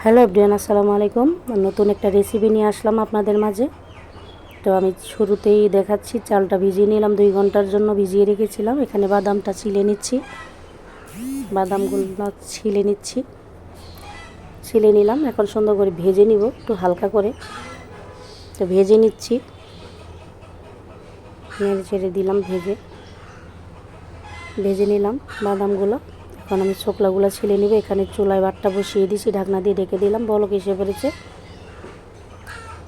Hello everyone, আসসালামু আলাইকুম। নতুন একটা রেসিপি নিয়ে আসলাম আপনাদের মাঝে। তো আমি শুরুতেই দেখাচ্ছি, চালটা ভিজিয়ে নিলাম, 2 ঘন্টার জন্য ভিজিয়ে রেখেছিলাম। এখানে বাদামটা ছিলে নিচ্ছি, বাদামগুলো ছিলে নিলাম। এখন সুন্দর করে ভেজে নিব, একটু হালকা করে। তো ভেজে নিচ্ছি, নেড়ে ছেড়ে দিলাম, ভেজে নিলাম বাদামগুলো। এখন আমি ছোকলাগুলো ছিলে নিব। এখানে চুলায় ভাতটা বসিয়ে দিয়েছি, ঢাকনা দিয়ে ঢেকে দিলাম, বলক এসে পড়েছে।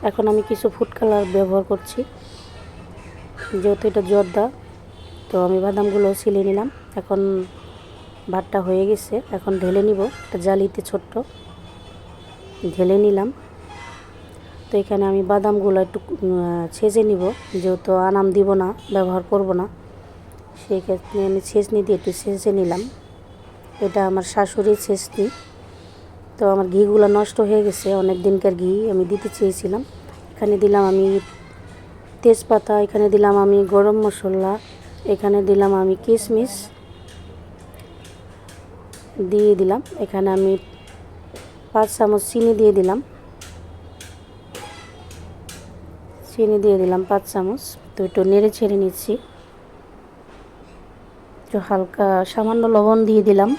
এখন আমি কিছু ফুড কালার ব্যবহার করছি, যেহেতু এটা জর্দা। তো আমি বাদামগুলো ছিলে নিলাম। এখন ভাতটা হয়ে গেছে, এখন ঢেলে নিব। একটা জালিতে ছোট্ট ঢেলে নিলাম। তো এখানে আমি বাদামগুলো একটু ছেঁচে নিব, যেহেতু আনাম দিব না, ব্যবহার করব না, সেই ক্ষেত্রে আমি ছেঁচনি দিয়ে একটু ছেঁচে নিলাম। এটা আমার শাশুড়ির ছেঁচনি। তো আমার ঘিগুলো নষ্ট হয়ে গেছে, অনেক দিনকার ঘি আমি দিতে চেয়েছিলাম। এখানে দিলাম আমি তেজপাতা, এখানে দিলাম আমি গরম মশলা, এখানে দিলাম আমি কিশমিশ দিয়ে দিলাম। এখানে আমি 5 চামচ চিনি দিয়ে দিলাম, 5 চামচ। তো একটু নেড়ে ছেড়ে নিচ্ছি। একটু হালকা সামান্য লবণ দিয়ে দিলাম।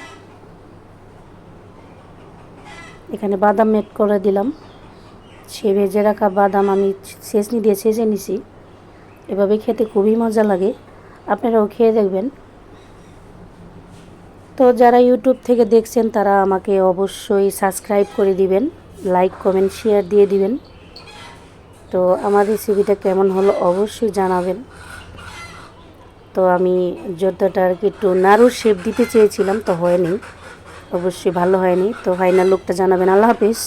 এখানে বাদাম এড করে দিলাম। ভেজে রাখা বাদাম আমি ছেঁচনি দিয়ে ছেঁচে নিছি। এভাবে খেতে খুবই মজা লাগে, আপনারাও খেয়ে দেখবেন। তো যারা ইউটিউব থেকে দেখছেন তারা আমাকে অবশ্যই সাবস্ক্রাইব করে দিবেন, লাইক কমেন্ট শেয়ার দিয়ে দিবেন। তো আমার রেসিপিটা কেমন হলো অবশ্যই জানাবেন। তো আমি জর্দাটা আর কি একটু নাড়ুর শেপ দিতে চেয়েছিলাম, তো হয়নি, অবশ্যই ভালো হয়নি। তো ফাইনাল লুকটা জানাবেন। আল্লাহ হাফিজ।